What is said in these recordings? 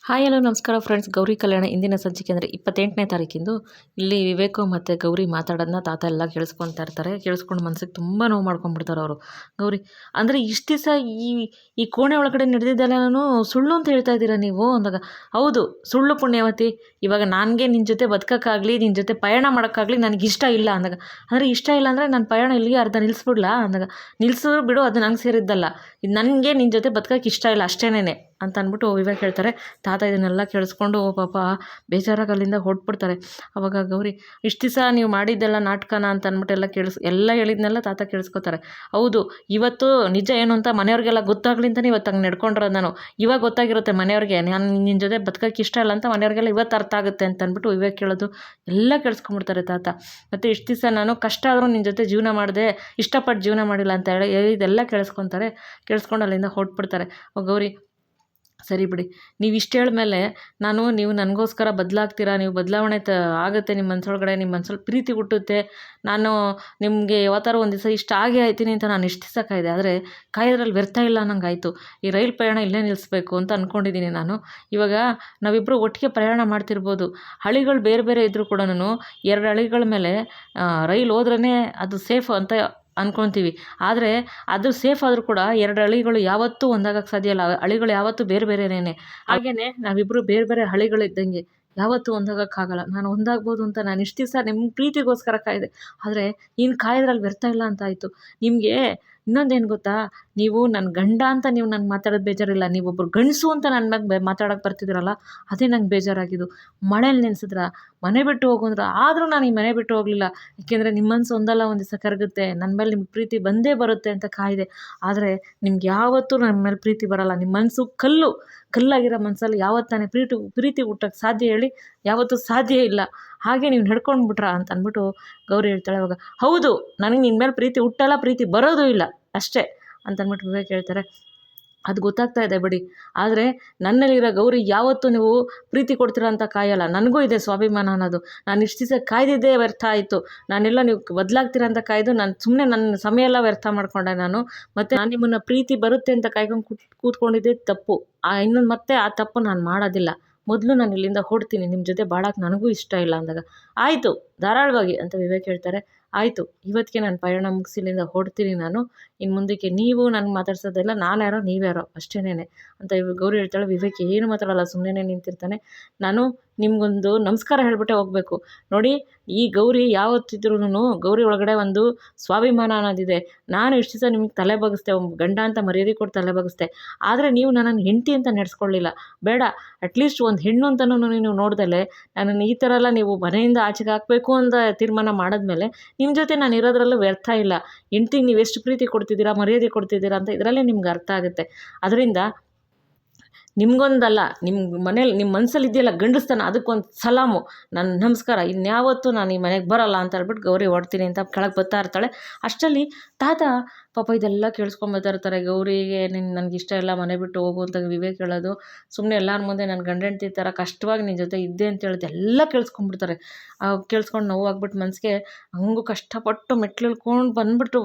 Hi hello ನಮಸ್ಕಾರ friends. Gauri ಕಲ್ಯಾಣ ಇಂದಿನ ಸಂಚಿಕೆ ಅಂದರೆ 28ನೇ ತಾರೀಕಿಂದು ಇಲ್ಲಿ ವಿವೇಕು ಮತ್ತು ಗೌರಿ ಮಾತಾಡೋದನ್ನ ತಾತ ಎಲ್ಲ ಕೇಳಿಸ್ಕೊತಾ ಇರ್ತಾರೆ. ಕೇಳಿಸ್ಕೊಂಡು ಮನಸ್ಸಿಗೆ ತುಂಬ ನೋವು ಮಾಡ್ಕೊಂಡ್ಬಿಡ್ತಾರೆ ಅವರು. ಗೌರಿ ಅಂದರೆ ಇಷ್ಟು ದಿವಸ ಈ ಈ ಕೋಣೆ ಒಳಗಡೆ ನಡೆದಿದ್ದೆಲ್ಲನೂ ಸುಳ್ಳು ಅಂತ ಹೇಳ್ತಾ ಇದ್ದೀರಾ ನೀವು ಅಂದಾಗ, ಹೌದು ಸುಳ್ಳು ಪುಣ್ಯವತಿ. ಇವಾಗ ನನಗೆ ನಿನ್ನ ಜೊತೆ ಬದುಕೋಕ್ಕಾಗಲಿ, ನಿನ್ನ ಜೊತೆ ಪಯಣ ಮಾಡೋಕ್ಕಾಗಲಿ ನನಗಿಷ್ಟ ಇಲ್ಲ ಅಂದಾಗ, ಅಂದರೆ ಇಷ್ಟ ಇಲ್ಲ ಅಂದರೆ ನನ್ನ ಪಯಣ ಇಲ್ಲಿಗೆ ಅರ್ಧ ನಿಲ್ಲಿಸ್ಬಿಡ್ಲಾ ಅಂದಾಗ, ನಿಲ್ಲಿಸಿದ್ರು ಬಿಡು, ಅದು ನಂಗೆ ಸೇರಿದ್ದಲ್ಲ, ಇದು ನನಗೆ ನಿನ್ನ ಜೊತೆ ಬದುಕೋಕ್ಕೆ ಇಷ್ಟ ಇಲ್ಲ ಅಷ್ಟೇನೆ ಅಂತ ಅಂದ್ಬಿಟ್ಟು ವಿವೇಕ್ ಹೇಳ್ತಾರೆ. ತಾತ ಇದನ್ನೆಲ್ಲ ಕೇಳಿಸ್ಕೊಂಡು ಪಾಪ ಬೇಜಾರಾಗಿ ಅಲ್ಲಿಂದ ಹೊರಟ್ಬಿಡ್ತಾರೆ. ಅವಾಗ ಗೌರಿ, ಇಷ್ಟು ದಿವಸ ನೀವು ಮಾಡಿದ್ದೆಲ್ಲ ನಾಟಕನ ಅಂತ ಅಂದ್ಬಿಟ್ಟು ಎಲ್ಲ ಹೇಳಿದ್ನೆಲ್ಲ ತಾತ ಕೇಳಿಸ್ಕೊತಾರೆ. ಹೌದು, ಇವತ್ತು ನಿಜ ಏನು ಅಂತ ಮನೆಯವ್ರಿಗೆಲ್ಲ ಗೊತ್ತಾಗ್ಲಿ ಅಂತಲೇ ಇವತ್ತು ಹಂಗೆ ನಡ್ಕೊಂಡಿರೋದು ನಾನು. ಇವಾಗ ಗೊತ್ತಾಗಿರುತ್ತೆ ಮನೆಯವ್ರಿಗೆ, ನಾನು ನಿನ್ನ ಜೊತೆ ಬದುಕೋಕ್ಕೆ ಇಷ್ಟ ಇಲ್ಲ ಅಂತ ಮನೆಯವ್ರಿಗೆಲ್ಲ ಇವತ್ತು ಅರ್ಥ ಆಗುತ್ತೆ ಅಂತ ಅಂದ್ಬಿಟ್ಟು ವಿವೇಕ್ ಹೇಳೋದು ಎಲ್ಲ ಕೇಳಿಸ್ಕೊಂಡ್ಬಿಡ್ತಾರೆ ತಾತ. ಮತ್ತು ಇಷ್ಟು ದಿವಸ ನಾನು ಕಷ್ಟ ಆದರೂ ನಿನ್ನ ಜೊತೆ ಜೀವನ ಮಾಡಿದೆ, ಇಷ್ಟಪಟ್ಟು ಜೀವನ ಮಾಡಿಲ್ಲ ಅಂತ ಹೇಳಿದೆಲ್ಲ ಕೇಳಿಸ್ಕೊತಾರೆ. ಕೇಳಿಸ್ಕೊಂಡು ಅಲ್ಲಿಂದ ಹೊರಟ್ಬಿಡ್ತಾರೆ. ಗೌರಿ, ಸರಿ ಬಿಡಿ, ನೀವು ಇಷ್ಟು ಹೇಳಿದ್ಮೇಲೆ ನೀವು ನನಗೋಸ್ಕರ ಬದಲಾಗ್ತೀರಾ, ನೀವು ಬದಲಾವಣೆ ಆಗುತ್ತೆ ನಿಮ್ಮ ಮನಸ್ಸೊಳಗಡೆ, ನಿಮ್ಮ ಮನಸ್ಸಲ್ಲಿ ಪ್ರೀತಿ ಹುಟ್ಟುತ್ತೆ, ನಾನು ನಿಮಗೆ ಯಾವತ್ತಾರು ಒಂದು ದಿವಸ ಇಷ್ಟ ಆಗೇ ಆಯ್ತೀನಿ ಅಂತ ನಾನು ಇಷ್ಟು ದಿವಸ ಕಾಯ್ದೆ. ಆದರೆ ಕಾಯೋದ್ರಲ್ಲಿ ವ್ಯರ್ಥ ಇಲ್ಲ ಅನ್ನಂಗಾಯಿತು. ಈ ರೈಲು ಪ್ರಯಾಣ ಇಲ್ಲೇ ನಿಲ್ಲಿಸ್ಬೇಕು ಅಂತ ಅಂದ್ಕೊಂಡಿದ್ದೀನಿ ನಾನು. ಇವಾಗ ನಾವಿಬ್ಬರು ಒಟ್ಟಿಗೆ ಪ್ರಯಾಣ ಮಾಡ್ತಿರ್ಬೋದು, ಹಳಿಗಳು ಬೇರೆ ಬೇರೆ ಇದ್ದರೂ ಕೂಡ ಎರಡು ಹಳಿಗಳ ಮೇಲೆ ರೈಲು ಹೋದ್ರೇ ಅದು ಸೇಫ್ ಅಂತ ಅಂದ್ಕೊತೀವಿ. ಆದರೆ ಅದು ಸೇಫ್ ಆದರೂ ಕೂಡ ಎರಡು ಹಳಿಗಳು ಯಾವತ್ತೂ ಒಂದಾಗಕ್ಕೆ ಸಾಧ್ಯ ಇಲ್ಲ. ಹಳಿಗಳು ಯಾವತ್ತೂ ಬೇರೆ ಬೇರೆನೇ. ಹಾಗೆಯೇ ನಾವಿಬ್ಬರು ಬೇರೆ ಬೇರೆ ಹಳಿಗಳಿದ್ದಂಗೆ, ಯಾವತ್ತೂ ಒಂದಾಗೋಕ್ಕಾಗಲ್ಲ. ನಾನು ಒಂದಾಗ್ಬೋದು ಅಂತ ನಾನು ಇಷ್ಟು ದಿವಸ ನಿಮ್ಮ ಪ್ರೀತಿಗೋಸ್ಕರ ಕಾಯ್ದೆ, ಆದರೆ ಇನ್ನು ಕಾಯೋದ್ರಲ್ಲಿ ವ್ಯರ್ಥ ಇಲ್ಲ ಅಂತ ಆಯಿತು. ನಿಮಗೆ ಇನ್ನೊಂದೇನು ಗೊತ್ತಾ, ನೀವು ನನ್ನ ಗಂಡ ಅಂತ ನೀವು ನನಗೆ ಮಾತಾಡೋದು ಬೇಜಾರಿಲ್ಲ, ನೀವೊಬ್ಬರು ಗಂಡಸು ಅಂತ ನನ್ನ ಮ್ಯಾಗೆ ಮಾತಾಡೋಕ್ಕೆ ಬರ್ತಿದ್ದೀರಲ್ಲ, ಅದೇ ನಂಗೆ ಬೇಜಾರಾಗಿದ್ದು. ಮಳೇಲಿ ನೆನೆಸಿದ್ರ, ಮನೆ ಬಿಟ್ಟು ಹೋಗಂದ್ರ, ಆದರೂ ನಾನು ಈ ಮನೆ ಬಿಟ್ಟು ಹೋಗಲಿಲ್ಲ. ಏಕೆಂದರೆ ನಿಮ್ಮ ಮನಸ್ಸು ಒಂದಲ್ಲ ಒಂದು ದಿವಸ ಕರಗುತ್ತೆ, ನನ್ನ ಮೇಲೆ ನಿಮ್ಗೆ ಪ್ರೀತಿ ಬಂದೇ ಬರುತ್ತೆ ಅಂತ ಕಾಯ್ದೆ. ಆದರೆ ನಿಮ್ಗೆ ಯಾವತ್ತೂ ನನ್ನ ಮೇಲೆ ಪ್ರೀತಿ ಬರೋಲ್ಲ. ನಿಮ್ಮ ಮನಸ್ಸು ಕಲ್ಲಾಗಿರೋ ಮನಸ್ಸಲ್ಲಿ ಯಾವತ್ತು ತಾನೇ ಪ್ರೀತಿ ಹುಟ್ಟೋಕ್ಕೆ ಸಾಧ್ಯ ಹೇಳಿ? ಯಾವತ್ತೂ ಸಾಧ್ಯ ಇಲ್ಲ. ಹಾಗೆ ನೀವು ನಡ್ಕೊಂಡ್ಬಿಟ್ರಾ ಅಂತ ಅಂದ್ಬಿಟ್ಟು ಗೌರಿ ಹೇಳ್ತಾಳೆ. ಅವಾಗ ಹೌದು, ನನಗೆ ನಿನ್ನ ಮೇಲೆ ಪ್ರೀತಿ ಹುಟ್ಟಲ್ಲ, ಪ್ರೀತಿ ಬರೋದೂ ಇಲ್ಲ ಅಷ್ಟೇ ಅಂತ ಅಂದ್ಬಿಟ್ಟು ವಿವೇಕ್ ಹೇಳ್ತಾರೆ. ಅದು ಗೊತ್ತಾಗ್ತಾ ಇದೆ ಬಿಡಿ, ಆದರೆ ನನ್ನಲ್ಲಿರೋ ಗೌರಿ ಯಾವತ್ತೂ ನೀವು ಪ್ರೀತಿ ಕೊಡ್ತೀರ ಅಂತ ಕಾಯಲ್ಲ. ನನಗೂ ಇದೆ ಸ್ವಾಭಿಮಾನ ಅನ್ನೋದು. ನಾನು ಇಷ್ಟು ದಿವಸ ಕಾಯ್ದಿದ್ದೇ ವ್ಯರ್ಥ ಆಯಿತು. ನಾನೆಲ್ಲ ನೀವು ಬದಲಾಗ್ತೀರ ಅಂತ ಕಾಯ್ದು ನಾನು ಸುಮ್ಮನೆ ನನ್ನ ಸಮಯ ಎಲ್ಲ ವ್ಯರ್ಥ ಮಾಡಿಕೊಂಡೆ ನಾನು. ಮತ್ತು ನಾನು ನಿಮ್ಮನ್ನು ಪ್ರೀತಿ ಬರುತ್ತೆ ಅಂತ ಕಾಯ್ಕೊಂಡು ಕೂತ್ಕೊಂಡಿದ್ದೆ ತಪ್ಪು. ಇನ್ನೊಂದು ಮತ್ತೆ ಆ ತಪ್ಪು ನಾನು ಮಾಡೋದಿಲ್ಲ. ಮೊದಲು ನಾನು ಇಲ್ಲಿಂದ ಹೊರಡ್ತೀನಿ, ನಿಮ್ಮ ಜೊತೆ ಬಾಳಕ್ಕೆ ನನಗೂ ಇಷ್ಟ ಇಲ್ಲ ಅಂದಾಗ, ಆಯಿತು ಧಾರಾಳವಾಗಿ ಅಂತ ವಿವೇಕ್ ಹೇಳ್ತಾರೆ. ಆಯಿತು, ಇವತ್ತಿಗೆ ನಾನು ಪಯಣ ಮುಗಿಸಿ ಇಲ್ಲಿಂದ ಹೊರಡ್ತೀನಿ ನಾನು. ಇನ್ನು ಮುಂದಕ್ಕೆ ನೀವು ನನಗೆ ಮಾತಾಡ್ಸೋದೆಲ್ಲ ನಾನು ಯಾರೋ ನೀವ್ಯಾರೋ ಅಷ್ಟೇನೆ ಅಂತ ಗೌರಿ ಹೇಳ್ತಾಳೆ. ವಿವೇಕ್ ಏನು ಮಾತಾಡಲ್ಲ, ಸುಮ್ಮನೆ ನಿಂತಿರ್ತಾನೆ. ನಾನು ನಿಮಗೊಂದು ನಮಸ್ಕಾರ ಹೇಳಿಬಿಟ್ಟೆ ಹೋಗಬೇಕು ನೋಡಿ. ಈ ಗೌರಿ ಯಾವತ್ತಿದ್ರೂ ಗೌರಿ ಒಳಗಡೆ ಒಂದು ಸ್ವಾಭಿಮಾನ ಅನ್ನೋದಿದೆ. ನಾನು ಇಷ್ಟು ದಿವಸ ನಿಮ್ಗೆ ತಲೆ ಬಗ್ಗಿಸ್ದೆ, ಗಂಡ ಅಂತ ಮರ್ಯಾದೆ ಕೊಟ್ಟು ತಲೆ ಬಗ್ಗಿಸ್ದೆ, ಆದರೆ ನೀವು ನನ್ನನ್ನು ಹೆಂಡತಿ ಅಂತ ನಡೆಸ್ಕೊಳ್ಳಿಲ್ಲ. ಬೇಡ, ಅಟ್ಲೀಸ್ಟ್ ಒಂದು ಹೆಣ್ಣು ಅಂತಲೂ ನೀವು ನೋಡ್ದಲೆ ನನ್ನನ್ನು ಈ ಥರ ಎಲ್ಲ ನೀವು ಮನೆಯಿಂದ ಆಚೆಗೆ ಹಾಕಬೇಕು ಅಂತ ತೀರ್ಮಾನ ಮಾಡಿದ್ಮೇಲೆ ನಿಮ್ಮ ಜೊತೆ ನಾನು ಇರೋದ್ರಲ್ಲೂ ವ್ಯರ್ಥ ಇಲ್ಲ. ಹೆಂಡ್ತಿಗೆ ನೀವು ಎಷ್ಟು ಪ್ರೀತಿ ಕೊಡ್ತಿದ್ದೀರಾ, ಮರ್ಯಾದೆ ಕೊಡ್ತಿದ್ದೀರಾ ಅಂತ ಇದರಲ್ಲೇ ನಿಮ್ಗೆ ಅರ್ಥ ಆಗುತ್ತೆ. ಅದರಿಂದ ನಿಮಗೊಂದಲ್ಲ, ನಿಮ್ಮ ಮನೇಲಿ ನಿಮ್ಮ ಮನಸ್ಸಲ್ಲಿ ಇದೆಯಲ್ಲ ಗಂಡಸ್ತನ, ಅದಕ್ಕೊಂದು ಸಲಾಮು, ನನ್ನ ನಮಸ್ಕಾರ, ಇನ್ಯಾವತ್ತೂ ನಾನು ಈ ಮನೆಗೆ ಬರೋಲ್ಲ ಅಂತ ಹೇಳ್ಬಿಟ್ಟು ಗೌರಿ ಹೊಡ್ತೀನಿ ಅಂತ ಕೆಳಗೆ ಬರ್ತಾ ಇರ್ತಾಳೆ. ಅಷ್ಟರಲ್ಲಿ ತಾತ ಪಾಪ ಇದೆಲ್ಲ ಕೇಳಿಸ್ಕೊಂಬತ್ತಾ ಇರ್ತಾರೆ. ಗೌರಿಗೆ ನನಗೆ ಇಷ್ಟ ಇಲ್ಲ, ಮನೆ ಬಿಟ್ಟು ಹೋಗು ಅಂತ ವಿವೇಕ್ ಹೇಳೋದು. ಸುಮ್ಮನೆ ಎಲ್ಲರ ಮುಂದೆ ನನ್ನ ಗಂಡ ಹೆಂಡ್ತಿ ಥರ ಕಷ್ಟವಾಗಿ ನಿನ್ನ ಜೊತೆ ಇದ್ದೆ ಅಂತ ಹೇಳಿದೆ ಎಲ್ಲ ಕೇಳಿಸ್ಕೊಂಡ್ಬಿಡ್ತಾರೆ. ಕೇಳಿಸ್ಕೊಂಡು ನೋವಾಗ್ಬಿಟ್ಟು ಮನಸ್ಸಿಗೆ ಹಂಗೂ ಕಷ್ಟಪಟ್ಟು ಮೆಟ್ಲು ಇಳ್ಕೊಂಡು ಬಂದುಬಿಟ್ಟು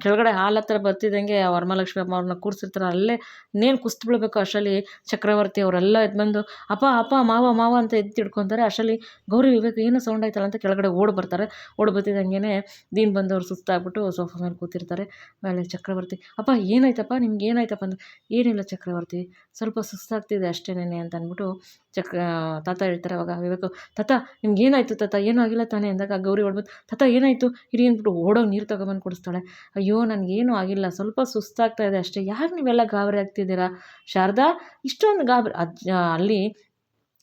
ಕೆಳಗಡೆ ಹಾಲ್ ಹತ್ರ ಬರ್ತಿದ್ದಂಗೆ ವರಮಹಾಲಕ್ಷ್ಮಿ ಅಮ್ಮ ಅವ್ರನ್ನ ಕೂರಿಸಿರ್ತಾರೆ. ಅಲ್ಲೇ ಇನ್ನೇನು ಕುಸ್ತು ಬೀಳಬೇಕು ಅಷ್ಟರಲ್ಲಿ ಚಕ್ರವರ್ತಿ ಅವರೆಲ್ಲ ಎದ್ದು ಬಂದು ಅಪ್ಪ ಅಪ್ಪ ಮಾವ ಮಾವ ಅಂತ ಎದ್ದು ತಿಳ್ಕೊತಾರೆ. ಅಷ್ಟರಲ್ಲಿ ಗೌರಿ ವಿವೇಕ್ ಏನೋ ಸೌಂಡ್ ಆಯ್ತಲ್ಲ ಅಂತ ಕೆಳಗಡೆ ಓಡಿ ಬರ್ತಿದ್ದಂಗೆ ದೀನ್ ಬಂದವ್ರು ಸುಸ್ತಾಗ್ಬಿಟ್ಟು ಸೋಫಾ ಮೇಲೆ ಕೂತಿರ್ತಾರೆ. ಮೇಲೆ ಚಕ್ರವರ್ತಿ, ಅಪ್ಪ ಏನಾಯ್ತಪ್ಪ, ನಿಮ್ಗೆ ಏನಾಯ್ತಪ್ಪ ಅಂದ್ರೆ, ಏನಿಲ್ಲ ಚಕ್ರವರ್ತಿ, ಸ್ವಲ್ಪ ಸುಸ್ತಾಗ್ತಿದೆ ಅಷ್ಟೇನೆ ಅಂತ ಅಂದ್ಬಿಟ್ಟು ತಾತ ಹೇಳ್ತಾರೆ. ಅವಾಗ ವಿವೇಕು, ತಾತ ನಿಮ್ಗೆ ಏನಾಯಿತು ತಾತ, ಏನೂ ಆಗಿಲ್ಲ ತಾನೇ ಅಂದಾಗ ಗೌರಿ ಹೊಡ್ಬಿಟ್ಟು, ತಾತ ಏನಾಯಿತು ಇರಿ ಅಂದ್ಬಿಟ್ಟು ಓಡೋಗಿ ನೀರು ತಗೊಬಂದು ಕೊಡಿಸ್ತಾಳೆ. ಅಯ್ಯೋ ನನಗೇನು ಆಗಿಲ್ಲ, ಸ್ವಲ್ಪ ಸುಸ್ತಾಗ್ತಾ ಇದೆ ಅಷ್ಟೇ, ಯಾಕೆ ನೀವೆಲ್ಲ ಗಾಬರಿ ಆಗ್ತಿದ್ದೀರಾ ಶಾರದಾ, ಇಷ್ಟೊಂದು ಗಾಬರಿ. ಅಲ್ಲಿ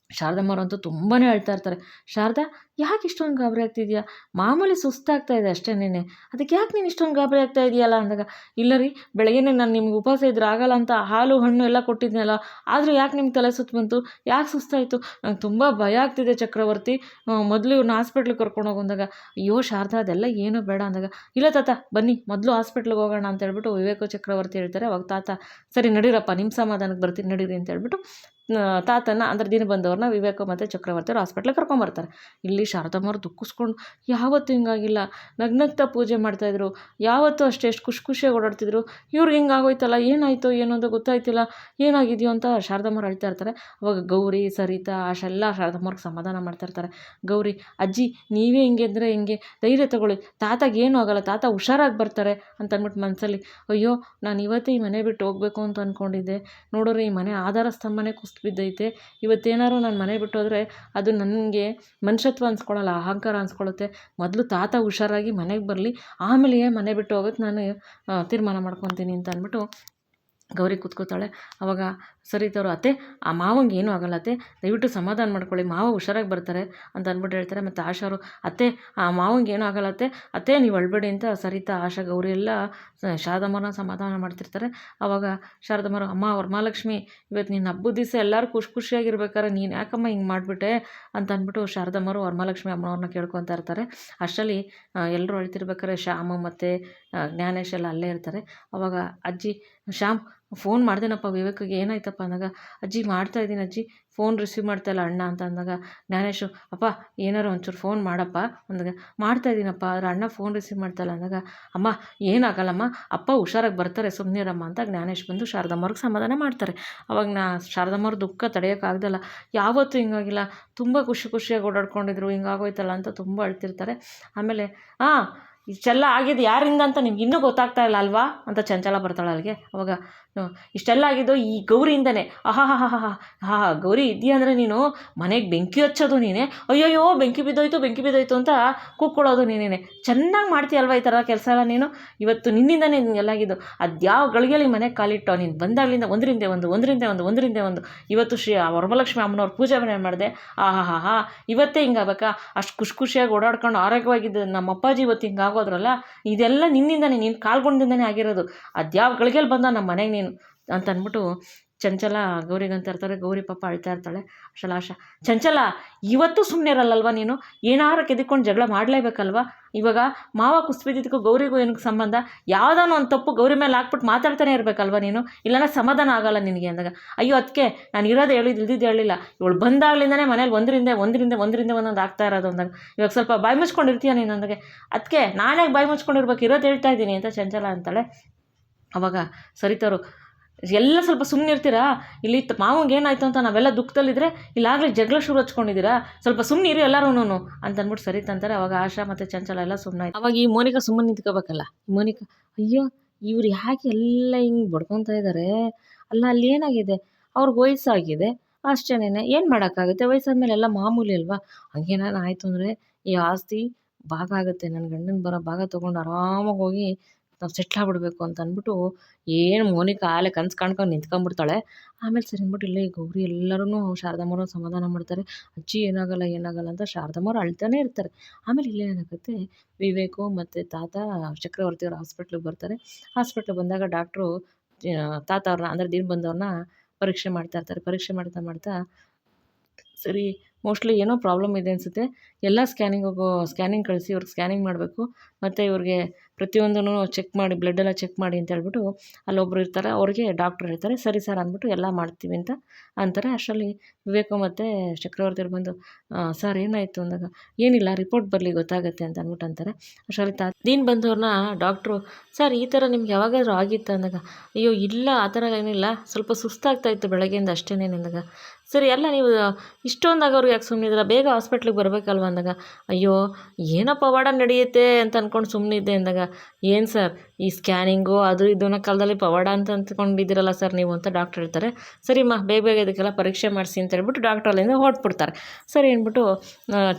ಶಾರದಮ್ಮವ್ರಂತೂ ತುಂಬಾ ಹೇಳ್ತಾ ಇರ್ತಾರೆ, ಶಾರದಾ ಯಾಕೆ ಇಷ್ಟೊಂದು ಗಾಬರಿ ಆಗ್ತಿದೆಯಾ, ಮಾಮೂಲಿ ಸುಸ್ತಾಗ್ತಾ ಇದೆ ಅಷ್ಟೇನೆ, ಅದಕ್ಕೆ ಯಾಕೆ ನೀನು ಇಷ್ಟೊಂದು ಗಾಬರಿ ಆಗ್ತಾ ಇದೆಯಲ್ಲ ಅಂದಾಗ, ಇಲ್ಲ ರೀ ಬೆಳಗ್ಗೆನೇ ನಾನು ನಿಮ್ಗೆ ಉಪವಾಸ ಇದ್ರೆ ಆಗಲ್ಲ ಅಂತ ಹಾಲು ಹಣ್ಣು ಎಲ್ಲ ಕೊಟ್ಟಿದ್ನಲ್ಲ, ಆದರೂ ಯಾಕೆ ನಿಮ್ಗೆ ತಲೆ ಸುತ್ತು ಬಂತು, ಯಾಕೆ ಸುಸ್ತಾಯಿತು, ನಂಗೆ ತುಂಬ ಭಯ ಆಗ್ತಿದೆ ಚಕ್ರವರ್ತಿ, ಮೊದಲು ಇವ್ರನ್ನ ಹಾಸ್ಪಿಟ್ಲಿಗೆ ಕರ್ಕೊಂಡು ಹೋಗಂದಾಗ, ಅಯ್ಯೋ ಶಾರದಾ ಅದೆಲ್ಲ ಏನೂ ಬೇಡ ಅಂದಾಗ, ಇಲ್ಲ ತಾತ ಬನ್ನಿ ಮೊದಲು ಹಾಸ್ಪಿಟ್ಲಿಗೆ ಹೋಗೋಣ ಅಂತ ಹೇಳ್ಬಿಟ್ಟು ವಿವೇಕ ಚಕ್ರವರ್ತಿ ಹೇಳ್ತಾರೆ. ಅವಾಗ ತಾತ, ಸರಿ ನಡೀರಪ್ಪ ನಿಮ್ಮ ಸಮಾಧಾನಕ್ಕೆ ಬರ್ತೀನಿ ನಡೀರಿ ಅಂತ ಹೇಳ್ಬಿಟ್ಟು ತಾತನ ಅಂದರೆ ದಿನ ಬಂದವ್ರನ್ನ ವಿವೇಕ ಮತ್ತು ಚಕ್ರವರ್ತಿ ಅವ್ರು ಹಾಸ್ಪಿಟ್ಲಿಗೆ ಕರ್ಕೊಂಬರ್ತಾರೆ. ಇಲ್ಲಿ ಶಾರದಮ್ಮವ್ರು ದುಃಖಿಸ್ಕೊಂಡು ಯಾವತ್ತೂ ಹಿಂಗಾಗಿಲ್ಲ, ನಗ್ನಗ್ತಾ ಪೂಜೆ ಮಾಡ್ತಾಯಿದ್ರು, ಯಾವತ್ತೂ ಅಷ್ಟೇ ಎಷ್ಟು ಖುಷಿಯಾಗಿ ಓಡಾಡ್ತಿದ್ರು. ಇವ್ರಿಗೆ ಹಿಂಗಾಗೋಯ್ತಲ್ಲ, ಏನಾಯಿತು ಏನು ಅಂತ ಗೊತ್ತಾಯ್ತಿಲ್ಲ, ಏನಾಗಿದೆಯೋ ಅಂತ ಶಾರದಮ್ಮವ್ರು ಅಳ್ತಾ ಇರ್ತಾರೆ. ಅವಾಗ ಗೌರಿ, ಸರಿತಾ, ಆಶಾ ಎಲ್ಲ ಶಾರದಮ್ಮವ್ರಿಗೆ ಸಮಾಧಾನ ಮಾಡ್ತಾಯಿರ್ತಾರೆ. ಗೌರಿ, ಅಜ್ಜಿ ನೀವೇ ಹಿಂಗೆ ಅಂದರೆ ಹಿಂಗೆ, ಧೈರ್ಯ ತಗೊಳ್ಳಿ, ತಾತಾಗೆ ಏನೂ ಆಗೋಲ್ಲ, ತಾತ ಹುಷಾರಾಗಿ ಬರ್ತಾರೆ ಅಂತ ಅಂದ್ಬಿಟ್ಟು ಮನಸ್ಸಲ್ಲಿ, ಅಯ್ಯೋ ನಾನು ಇವತ್ತೇ ಈ ಮನೆ ಬಿಟ್ಟು ಹೋಗಬೇಕು ಅಂತ ಅಂದ್ಕೊಂಡಿದ್ದೆ, ನೋಡೋರು ಈ ಮನೆ ಆಧಾರ ಸ್ತಂಭನೇ ಕುಸಿದು ಬಿದ್ದೈತೆ, ಇವತ್ತೇನಾದ್ರು ನಾನು ಮನೆ ಬಿಟ್ಟು ಹೋದರೆ ಅದು ನನಗೆ ಮನುಷ್ಯತ್ವ ಅನ್ಸ್ಕೊಳ್ಳಲ್ಲ, ಅಹಂಕಾರ ಅನ್ಸ್ಕೊಳ್ಳುತ್ತೆ. ಮೊದಲು ತಾತ ಹುಷಾರಾಗಿ ಮನೆಗೆ ಬರಲಿ, ಆಮೇಲೆ ಮನೆ ಬಿಟ್ಟು ಹೋಗೋದು ನಾನು ತೀರ್ಮಾನ ಮಾಡ್ಕೊತೀನಿ ಅಂತ ಅಂದ್ಬಿಟ್ಟು ಗೌರಿ ಕೂತ್ಕೋತಾಳೆ. ಅವಾಗ ಸರಿತವರು, ಅತ್ತೆ ಆ ಮಾವಂಗೆ ಏನೂ ಆಗಲ್ಲ ಅತ್ತೆ, ದಯವಿಟ್ಟು ಸಮಾಧಾನ ಮಾಡ್ಕೊಳ್ಳಿ, ಮಾವ ಹುಷಾರಾಗಿ ಬರ್ತಾರೆ ಅಂತ ಅಂದ್ಬಿಟ್ಟು ಹೇಳ್ತಾರೆ. ಮತ್ತು ಆಶಾವರು, ಅತ್ತೆ ಆ ಮಾವಂಗೆ ಏನೂ ಆಗಲ್ಲ ಅತ್ತೆ, ಅತ್ತೆ ನೀವು ಅಳ್ಬೇಡಿ ಅಂತ ಸರಿತಾ, ಆಶಾ, ಗೌರಿ ಎಲ್ಲ ಶಾರದಮ್ಮನ ಸಮಾಧಾನ ಮಾಡ್ತಿರ್ತಾರೆ. ಆವಾಗ ಶಾರದಮ್ಮರು, ಅಮ್ಮ ವರಮಹಾಲಕ್ಷ್ಮಿ, ಇವತ್ತು ನಿನ್ನ ಹಬ್ಬದ ದಿವಸ ಎಲ್ಲರೂ ಖುಷಿಯಾಗಿರ್ಬೇಕಾರೆ ನೀನು ಯಾಕಮ್ಮ ಹಿಂಗೆ ಮಾಡಿಬಿಟ್ಟೆ ಅಂತ ಅಂದ್ಬಿಟ್ಟು ಶಾರದಮ್ಮರು ವರಮಹಾಲಕ್ಷ್ಮಿ ಅಮ್ಮನವ್ರನ್ನ ಕೇಳ್ಕೊತಾ ಇರ್ತಾರೆ. ಅಷ್ಟರಲ್ಲಿ ಎಲ್ಲರೂ ಅಳ್ತಿರ್ಬೇಕಾರೆ ಶ್ಯಾಮು ಮತ್ತು ಜ್ಞಾನೇಶ್ ಎಲ್ಲ ಅಲ್ಲೇ ಇರ್ತಾರೆ. ಆವಾಗ ಅಜ್ಜಿ, ಶ್ಯಾಮ್ ಫೋನ್ ಮಾಡ್ದೇನಪ್ಪ ವಿವೇಕಿಗೆ, ಏನಾಯ್ತಪ್ಪ ಅಂದಾಗ, ಅಜ್ಜಿ ಮಾಡ್ತಾಯಿದ್ದೀನಿ ಅಜ್ಜಿ, ಫೋನ್ ರಿಸೀವ್ ಮಾಡ್ತಾಯಿಲ್ಲ ಅಣ್ಣ ಅಂತ ಅಂದಾಗ ಜ್ಞಾನೇಶು, ಅಪ್ಪ ಏನಾರು ಒಂಚೂರು ಫೋನ್ ಮಾಡಪ್ಪ ಅಂದಾಗ, ಮಾಡ್ತಾಯಿದ್ದೀನಪ್ಪ ಆದರೆ ಅಣ್ಣ ಫೋನ್ ರಿಸೀವ್ ಮಾಡ್ತಾಯಿಲ್ಲ ಅಂದಾಗ, ಅಮ್ಮ ಏನಾಗಲ್ಲಮ್ಮ, ಅಪ್ಪ ಹುಷಾರಾಗಿ ಬರ್ತಾರೆ ಸುಮ್ಮನಿರಮ್ಮ ಅಂತ ಜ್ಞಾನೇಶ್ ಬಂದು ಶಾರದಮ್ಮವ್ರಿಗೆ ಸಮಾಧಾನ ಮಾಡ್ತಾರೆ. ಅವಾಗ ಶಾರದಮ್ಮವ್ರ ದುಃಖ ತಡೆಯೋಕ್ಕಾಗ್ದಲ್ಲ, ಯಾವತ್ತೂ ಹಿಂಗಾಗಿಲ್ಲ, ತುಂಬ ಖುಷಿಯಾಗಿ ಓಡಾಡ್ಕೊಂಡಿದ್ರು, ಹಿಂಗಾಗೋಯ್ತಲ್ಲ ಅಂತ ತುಂಬ ಅಳ್ತಿರ್ತಾರೆ. ಆಮೇಲೆ ಇಷ್ಟೆಲ್ಲ ಆಗಿದೆ ಯಾರಿಂದ ಅಂತ ನಿಮ್ಗೆ ಇನ್ನೂ ಗೊತ್ತಾಗ್ತಾ ಇಲ್ಲ ಅಲ್ವಾ ಅಂತ ಚಂಚಲ ಬರ್ತಾಳೆ ಅಲ್ಲಿಗೆ. ಅವಾಗ ಇಷ್ಟೆಲ್ಲ ಆಗಿದ್ದು ಈ ಗೌರಿಯಿಂದನೇ. ಗೌರಿ ಇದೆಯಾ ಅಂದರೆ ನೀನು ಮನೆಗೆ ಬೆಂಕಿ ಹಚ್ಚೋದು ನೀನೇ, ಅಯ್ಯೋಯ್ಯೋ ಬೆಂಕಿ ಬಿದ್ದೋಯ್ತು ಅಂತ ಕೂಕ್ಕೊಳ್ಳೋದು ನೀನೇನೆ, ಚೆನ್ನಾಗಿ ಮಾಡ್ತೀಯಲ್ವ ಈ ಥರ ಕೆಲಸ ಎಲ್ಲ ನೀನು, ಇವತ್ತು ನಿನ್ನಿಂದನೇ ಎಲ್ಲಾಗಿದ್ದು. ಅದ್ಯಾವ ಗಳಿಗೆಯಲ್ಲಿ ಮನೆಗೆ ಕಾಲಿಟ್ಟೋ ನೀನು ಬಂದಾಗಲಿಂದ ಒಂದರಿಂದ ಒಂದು ಇವತ್ತು ವರಮಹಾಲಕ್ಷ್ಮಿ ಅಮ್ಮನವ್ರ ಪೂಜೆ ಮನೆ ಮಾಡಿದೆ, ಇವತ್ತೇ ಹಿಂಗಾಗಬೇಕಾ, ಅಷ್ಟು ಖುಷಿಯಾಗಿ ಓಡಾಡ್ಕೊಂಡು ಆರೋಗ್ಯವಾಗಿದ್ದು ನಮ್ಮ ಅಪ್ಪಾಜಿ ಇವತ್ತು ಹಿಂಗಾಗೋದ್ರಲ್ಲ, ಇದೆಲ್ಲ ನಿನ್ನಿಂದನೇ, ನೀನು ಕಾಲ್ಗೊಂಡಿಂದನೇ ಆಗಿರೋದು, ಅದ್ಯಾವ ಗಳಿಗೆಯಲ್ಲಿ ಬಂದ ನಮ್ಮ ಮನೆಗೆ ನೀನು ಅಂತ ಅಂದ್ಬಿಟ್ಟು ಚಂಚಲ ಗೌರಿಗಂತ ಇರ್ತಾರೆ. ಗೌರಿ ಪಾಪ ಅಳ್ತಾ ಇರ್ತಾಳೆ. ಆಶಾ, ಚಂಚಲ ಇವತ್ತು ಸುಮ್ಮನೆ ಇರಲ್ಲಲ್ವ ನೀನು, ಏನಾರು ಕೆದ್ಕೊಂಡು ಜಗಳ ಮಾಡಲೇಬೇಕಲ್ವ, ಇವಾಗ ಮಾವ ಕುಸ್ಬಿದ್ದಕ್ಕೂ ಗೌರಿಗೂ ಏನಕ್ಕೆ ಸಂಬಂಧ, ಯಾವುದಾನು ಒಂದು ತಪ್ಪು ಗೌರಿ ಮೇಲೆ ಹಾಕ್ಬಿಟ್ಟು ಮಾತಾಡ್ತಾನೆ ಇರಬೇಕಲ್ವ ನೀನು, ಇಲ್ಲಾಂದ್ರೆ ಸಮಾಧಾನ ಆಗಲ್ಲ ನಿನಗೆ ಅಂದಾಗ, ಅಯ್ಯೋ ಅದಕ್ಕೆ ನಾನು ಇರೋದು ಇಲ್ದಿದ್ದು ಹೇಳಿಲ್ಲ, ಇವಳು ಬಂದಾಗಲಿಂದನೇ ಮನೇಲಿ ಒಂದೊಂದು ಆಗ್ತಾ ಇರೋದು ಅಂದಾಗ, ಇವಾಗ ಸ್ವಲ್ಪ ಬಾಯಿ ಮುಚ್ಕೊಂಡಿರ್ತೀಯ ನೀನು ಅಂದಾಗೆ, ಅದಕ್ಕೆ ನಾನೇ ಬಾಯಿ ಮುಚ್ಕೊಂಡಿರ್ಬೇಕು, ಇರೋದು ಹೇಳ್ತಾ ಇದ್ದೀನಿ ಅಂತ ಚಂಚಲ ಅಂತಾಳೆ. ಅವಾಗ ಸರಿತವರು, ಎಲ್ಲ ಸ್ವಲ್ಪ ಸುಮ್ಮನೆ ಇರ್ತೀರಾ, ಇಲ್ಲಿ ಮಾವಂಗೆ ಏನಾಯ್ತು ಅಂತ ನಾವೆಲ್ಲ ದುಃಖದಲ್ಲಿದ್ದರೆ ಇಲ್ಲಾಗಲೇ ಜಗಳ ಶುರು ಹಚ್ಕೊಂಡಿದ್ದೀರಾ, ಸ್ವಲ್ಪ ಸುಮ್ಮನೆ ಇರಿ ಎಲ್ಲರೂ ಅಂತ ಅಂದ್ಬಿಟ್ಟು ಸರಿತ ಅಂತಾರೆ. ಅವಾಗ ಆಶಾ ಮತ್ತು ಚಂಚಲ ಎಲ್ಲ ಸುಮ್ಮನೆ ಆಯ್ತು. ಅವಾಗ ಈ ಮೋನಿಕಾ ಸುಮ್ಮನೆ ನಿಂತ್ಕೋಬೇಕಲ್ಲ, ಮೋನಿಕಾ, ಅಯ್ಯೋ ಇವ್ರು ಯಾಕೆ ಎಲ್ಲ ಹಿಂಗೆ ಬಡ್ಕೊತಾ ಇದ್ದಾರೆ, ಅಲ್ಲ ಅಲ್ಲಿ ಏನಾಗಿದೆ, ಅವ್ರಿಗೆ ವಯಸ್ಸಾಗಿದೆ ಅಷ್ಟೇನೆ, ಏನು ಮಾಡೋಕ್ಕಾಗುತ್ತೆ, ವಯಸ್ಸಾದ್ಮೇಲೆ ಎಲ್ಲ ಮಾಮೂಲಿ ಅಲ್ವಾ, ಹಂಗೇನಾರು ಆಯಿತು ಅಂದರೆ ಈ ಆಸ್ತಿ ಭಾಗ ಆಗುತ್ತೆ, ನನ್ನ ಗಂಡನ ಬರೋ ಭಾಗ ತೊಗೊಂಡು ಆರಾಮಾಗಿ ಹೋಗಿ ನಾವು ಸೆಟ್ಲಾಗ್ಬಿಡ್ಬೇಕು ಅಂತ ಅಂದ್ಬಿಟ್ಟು ಏನು ಮೋನಿಕಾ ಆಲೆ ಕನ್ಸು ಕಾಣ್ಕೊಂಡು ನಿಂತ್ಕೊಂಡ್ಬಿಡ್ತಾಳೆ. ಆಮೇಲೆ ಸರಿ ಅಂದ್ಬಿಟ್ಟು ಇಲ್ಲೇ ಗೌರಿ ಎಲ್ಲರೂ ಶಾರದಮ್ಮವ್ರನ್ನ ಸಮಾಧಾನ ಮಾಡ್ತಾರೆ. ಅಜ್ಜಿ ಏನಾಗಲ್ಲ ಅಂತ ಶಾರದಮ್ಮವ್ರು ಅಳ್ತಾನೆ ಇರ್ತಾರೆ. ಆಮೇಲೆ ಇಲ್ಲೇ ಏನಾಗುತ್ತೆ, ವಿವೇಕು ಮತ್ತು ತಾತ ಚಕ್ರವರ್ತಿಯವ್ರ ಹಾಸ್ಪಿಟ್ಲಿಗೆ ಬರ್ತಾರೆ. ಹಾಸ್ಪಿಟ್ಲಿಗೆ ಬಂದಾಗ ಡಾಕ್ಟ್ರು ತಾತ ಅವ್ರನ್ನ ಅಂದರೆ ದಿನ ಬಂದವ್ರನ್ನ ಪರೀಕ್ಷೆ ಮಾಡ್ತಾ ಇರ್ತಾರೆ. ಪರೀಕ್ಷೆ ಮಾಡ್ತಾ ಸರಿ ಮೋಸ್ಟ್ಲಿ ಏನೋ ಪ್ರಾಬ್ಲಮ್ ಇದೆ ಅನಿಸುತ್ತೆ, ಎಲ್ಲ ಸ್ಕ್ಯಾನಿಂಗ್ ಕಳಿಸಿ ಇವ್ರಿಗೆ ಸ್ಕ್ಯಾನಿಂಗ್ ಮಾಡಬೇಕು, ಮತ್ತು ಇವ್ರಿಗೆ ಪ್ರತಿಯೊಂದೂ ಚೆಕ್ ಮಾಡಿ, ಬ್ಲಡ್ಡೆಲ್ಲ ಚೆಕ್ ಮಾಡಿ ಅಂತ ಹೇಳ್ಬಿಟ್ಟು ಅಲ್ಲೊಬ್ರು ಇರ್ತಾರೆ, ಅವ್ರಿಗೆ ಡಾಕ್ಟ್ರು ಹೇಳ್ತಾರೆ ಸರಿ ಸರ್ ಅಂದ್ಬಿಟ್ಟು ಎಲ್ಲ ಮಾಡ್ತೀವಿ ಅಂತ ಅಂತಾರೆ. ಅಷ್ಟರಲ್ಲಿ ವಿವೇಕು ಮತ್ತು ಚಕ್ರವರ್ತಿಯವ್ರು ಬಂದು, ಸರ್ ಏನಾಯಿತು ಅಂದಾಗ, ಏನಿಲ್ಲ ರಿಪೋರ್ಟ್ ಬರಲಿ ಗೊತ್ತಾಗುತ್ತೆ ಅಂತ ಅಂದ್ಬಿಟ್ಟು ಅಂತಾರೆ. ಅಷ್ಟರಲ್ಲಿ ದೀನ್ ಬಂದವ್ರನ್ನ ಡಾಕ್ಟ್ರು, ಸರ್ ಈ ಥರ ನಿಮ್ಗೆ ಯಾವಾಗಾದರೂ ಆಗಿತ್ತು ಅಂದಾಗ, ಅಯ್ಯೋ ಇಲ್ಲ ಆ ಥರ ಏನಿಲ್ಲ, ಸ್ವಲ್ಪ ಸುಸ್ತಾಗ್ತಾಯಿತ್ತು ಬೆಳಗ್ಗೆಯಿಂದ ಅಷ್ಟೇನೇ ಅಂದಾಗ, ಸರಿ ಅಲ್ಲ ನೀವು ಇಷ್ಟೊಂದಾಗವ್ರಿಗೆ ಯಾಕೆ ಸುಮ್ಮನಿದ್ದೀರ, ಬೇಗ ಹಾಸ್ಪಿಟ್ಲಿಗೆ ಬರಬೇಕಲ್ವ ಅಂದಾಗ, ಅಯ್ಯೋ ಏನೋ ಪವಾಡ ನಡೆಯುತ್ತೆ ಅಂತ ಅಂದ್ಕೊಂಡು ಸುಮ್ಮನಿದ್ದೆ ಅಂದಾಗ, ಏನು ಸರ್ ಈ ಸ್ಕ್ಯಾನಿಂಗು ಅದು ಇದನ್ನ ಕಾಲದಲ್ಲಿ ಪವಾಡ ಅಂತ ಅಂದ್ಕೊಂಡಿದ್ದೀರಲ್ಲ ಸರ್ ನೀವು ಅಂತ ಡಾಕ್ಟ್ರ್ ಹೇಳ್ತಾರೆ. ಸರಿಮ್ಮ ಬೇಗ ಇದಕ್ಕೆಲ್ಲ ಪರೀಕ್ಷೆ ಮಾಡಿಸಿ ಅಂತ ಹೇಳ್ಬಿಟ್ಟು ಡಾಕ್ಟ್ರ್ ಅಲ್ಲಿಂದ ಹೊರಟ್ಬಿಡ್ತಾರೆ. ಸರಿ ಅಂದ್ಬಿಟ್ಟು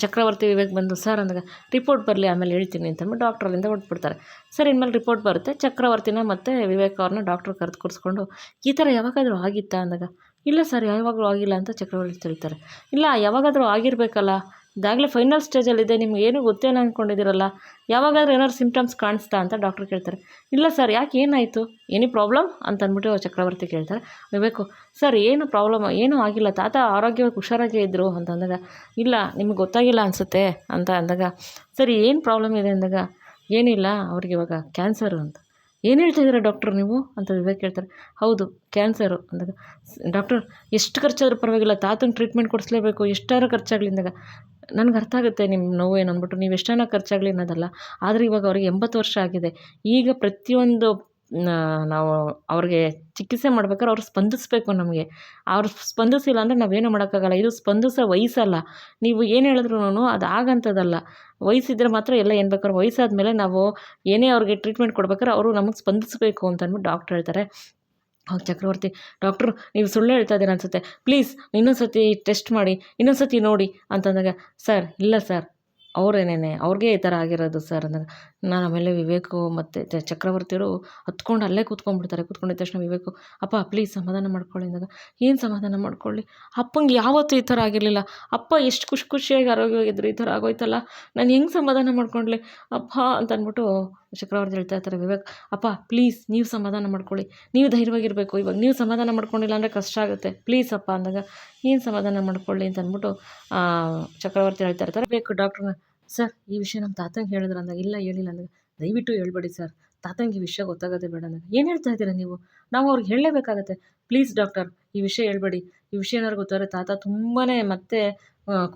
ಚಕ್ರವರ್ತಿ ವಿವೇಕ್ ಬಂದು ಸರ್ ಅಂದಾಗ, ರಿಪೋರ್ಟ್ ಬರಲಿ ಆಮೇಲೆ ಹೇಳ್ತೀನಿ ಅಂತ ಅಂದ್ಬಿಟ್ಟು ಡಾಕ್ಟ್ರ್ ಅಲ್ಲಿಂದ ಹೊರಟ್ಬಿಡ್ತಾರೆ. ಸರಿ ಇನ್ಮೇಲೆ ರಿಪೋರ್ಟ್ ಬರುತ್ತೆ. ಚಕ್ರವರ್ತಿನ ಮತ್ತು ವಿವೇಕ್ ಅವ್ರನ್ನ ಡಾಕ್ಟ್ರು ಕರೆದು ಕೂರಿಸ್ಕೊಂಡು, ಈ ಥರ ಯಾವಾಗಾದರೂ ಆಗಿತ್ತಾ ಅಂದಾಗ, ಇಲ್ಲ ಸರ್ ಯಾವಾಗಲೂ ಆಗಿಲ್ಲ ಅಂತ ಚಕ್ರವರ್ತಿ ಹೇಳ್ತಾರೆ. ಇಲ್ಲ ಯಾವಾಗಾದರೂ ಆಗಿರಬೇಕಲ್ಲ, ಇದಾಗಲೇ ಫೈನಲ್ ಸ್ಟೇಜಲ್ಲಿದೆ, ನಿಮ್ಗೆ ಏನೂ ಗೊತ್ತೇನು ಅಂದ್ಕೊಂಡಿದ್ದೀರಲ್ಲ, ಯಾವಾಗಾದ್ರೂ ಏನಾದ್ರು ಸಿಮ್ಟಮ್ಸ್ ಕಾಣಿಸ್ತಾ ಅಂತ ಡಾಕ್ಟ್ರು ಕೇಳ್ತಾರೆ. ಇಲ್ಲ ಸರ್ ಯಾಕೆ ಏನಾಯಿತು, ಎನಿ ಪ್ರಾಬ್ಲಮ್ ಅಂತ ಅಂದ್ಬಿಟ್ಟು ಚಕ್ರವರ್ತಿ ಕೇಳ್ತಾರೆ. ವಿವೇಕು, ಸರ್ ಏನು ಪ್ರಾಬ್ಲಮ್, ಏನೂ ಆಗಿಲ್ಲ, ತಾತ ಆರೋಗ್ಯವಾಗಿ ಹುಷಾರಾಗೇ ಇದ್ದರು ಅಂತ ಅಂದಾಗ, ಇಲ್ಲ ನಿಮ್ಗೆ ಗೊತ್ತಾಗಿಲ್ಲ ಅನಿಸುತ್ತೆ ಅಂತ ಅಂದಾಗ, ಸರಿ ಏನು ಪ್ರಾಬ್ಲಮ್ ಇದೆ ಅಂದಾಗ, ಏನಿಲ್ಲ ಅವ್ರಿಗೆ ಇವಾಗ ಕ್ಯಾನ್ಸರು ಅಂತ. ಏನು ಹೇಳ್ತಾಯಿದ್ದೀರಾ ಡಾಕ್ಟ್ರು ನೀವು ಅಂತ ವಿವೇಕ್ ಹೇಳ್ತಾರೆ. ಹೌದು ಕ್ಯಾನ್ಸರು ಅಂದಾಗ, ಡಾಕ್ಟರ್ ಎಷ್ಟು ಖರ್ಚಾದರೂ ಪರವಾಗಿಲ್ಲ, ತಾತನ ಟ್ರೀಟ್ಮೆಂಟ್ ಕೊಡಿಸ್ಲೇಬೇಕು, ಎಷ್ಟಾದ್ರೂ ಖರ್ಚಾಗಲಿ ಅಂದಾಗ, ನನಗೆ ಅರ್ಥ ಆಗುತ್ತೆ ನಿಮ್ಮ ನೋವು ಏನು ಅಂದ್ಬಿಟ್ಟು, ನೀವು ಎಷ್ಟನ ಖರ್ಚಾಗಲಿ ಅನ್ನೋದಲ್ಲ. ಆದರೆ ಇವಾಗ ಅವ್ರಿಗೆ 80 ವರ್ಷ ಆಗಿದೆ. ಈಗ ಪ್ರತಿಯೊಂದು ನಾವು ಅವ್ರಿಗೆ ಚಿಕಿತ್ಸೆ ಮಾಡ್ಬೇಕಾದ್ರೆ ಅವ್ರು ಸ್ಪಂದಿಸ್ಬೇಕು ನಮಗೆ. ಅವ್ರು ಸ್ಪಂದಿಸಿಲ್ಲ ಅಂದರೆ ನಾವೇನು ಮಾಡೋಕ್ಕಾಗಲ್ಲ. ಇದು ಸ್ಪಂದಿಸೋ ವಯಸ್ಸಲ್ಲ. ನೀವು ಏನು ಹೇಳಿದ್ರುನು ಅದು ಆಗಂಥದ್ದಲ್ಲ. ವಯಸ್ಸಿದ್ರೆ ಮಾತ್ರ ಎಲ್ಲ ಏನು ಬೇಕಾದ್ರೂ, ವಯಸ್ಸಾದ್ಮೇಲೆ ನಾವು ಏನೇ ಅವ್ರಿಗೆ ಟ್ರೀಟ್ಮೆಂಟ್ ಕೊಡ್ಬೇಕಾದ್ರೆ ಅವರು ನಮಗೆ ಸ್ಪಂದಿಸಬೇಕು ಅಂತ ಅಂದ್ಬಿಟ್ಟು ಡಾಕ್ಟ್ರ್ ಹೇಳ್ತಾರೆ. ಅವಾಗ ಚಕ್ರವರ್ತಿ, ಡಾಕ್ಟ್ರು ನೀವು ಸುಳ್ಳು ಹೇಳ್ತಾ ಇದ್ದೀರ ಅನಿಸುತ್ತೆ, ಪ್ಲೀಸ್ ಇನ್ನೊಂದು ಸತಿ ಟೆಸ್ಟ್ ಮಾಡಿ, ಇನ್ನೊಂದು ಸತಿ ನೋಡಿ ಅಂತಂದಾಗ, ಸರ್ ಇಲ್ಲ ಸರ್ ಅವರೇನೇನೆ ಅವ್ರಿಗೆ ಈ ಥರ ಆಗಿರೋದು ಸರ್ ಅಂದಾಗ, ನಾನು ಆಮೇಲೆ ವಿವೇಕು ಮತ್ತು ಚಕ್ರವರ್ತಿಯವರು ಹತ್ಕೊಂಡು ಅಲ್ಲೇ ಕೂತ್ಕೊಂಡ್ಬಿಡ್ತಾರೆ. ಕೂತ್ಕೊಂಡಿದ್ದ ತಕ್ಷಣ ವಿವೇಕು, ಅಪ್ಪ ಪ್ಲೀಸ್ ಸಮಾಧಾನ ಮಾಡ್ಕೊಳ್ಳಿ ಅಂದಾಗ, ಏನು ಸಮಾಧಾನ ಮಾಡ್ಕೊಳ್ಳಿ, ಅಪ್ಪಂಗೆ ಯಾವತ್ತೂ ಈ ಥರ ಆಗಿರಲಿಲ್ಲ, ಅಪ್ಪ ಎಷ್ಟು ಖುಷಿಯಾಗಿ ಆರೋಗ್ಯವಾಗಿದ್ರು, ಈ ಥರ ಆಗೋಯ್ತಲ್ಲ, ನಾನು ಹೆಂಗೆ ಸಮಾಧಾನ ಮಾಡ್ಕೊಂಡ್ಲಿ ಅಪ್ಪ ಅಂತ ಅಂದ್ಬಿಟ್ಟು ಚಕ್ರವರ್ತಿ ಹೇಳ್ತಾ ಇರ್ತಾರೆ. ವಿವೇಕ್, ಅಪ್ಪ ಪ್ಲೀಸ್ ನೀವು ಸಮಾಧಾನ ಮಾಡ್ಕೊಳ್ಳಿ, ನೀವು ಧೈರ್ಯವಾಗಿರಬೇಕು, ಇವಾಗ ನೀವು ಸಮಾಧಾನ ಮಾಡ್ಕೊಂಡಿಲ್ಲ ಅಂದರೆ ಕಷ್ಟ ಆಗುತ್ತೆ, ಪ್ಲೀಸ್ ಅಪ್ಪ ಅಂದಾಗ, ಏನು ಸಮಾಧಾನ ಮಾಡ್ಕೊಳ್ಳಿ ಅಂತ ಅಂದ್ಬಿಟ್ಟು ಚಕ್ರವರ್ತಿ ಹೇಳ್ತಾ ಇರ್ತಾರೆ. ಬೇಕು ಡಾಕ್ಟ್ರನ್ನ, ಸರ್ ಈ ವಿಷಯ ನಮ್ಮ ತಾತಂಗೆ ಹೇಳಿದ್ರು ಅಂದಾಗ, ಇಲ್ಲ ಹೇಳಿಲ್ಲ ಅಂದಾಗ, ದಯವಿಟ್ಟು ಹೇಳ್ಬೇಡಿ ಸರ್, ತಾತಂಗೆ ಈ ವಿಷಯ ಗೊತ್ತಾಗೋದೇ ಬೇಡ ಅಂದಾಗ, ಏನು ಹೇಳ್ತಾ ಇದ್ದೀರಾ ನೀವು, ನಾವು ಅವ್ರಿಗೆ ಹೇಳಲೇಬೇಕಾಗತ್ತೆ, ಪ್ಲೀಸ್ ಡಾಕ್ಟರ್ ಈ ವಿಷಯ ಹೇಳ್ಬೇಡಿ, ಈ ವಿಷಯ ಏನಾದ್ರು ಗೊತ್ತಾದ್ರೆ ತಾತ ತುಂಬಾ ಮತ್ತೆ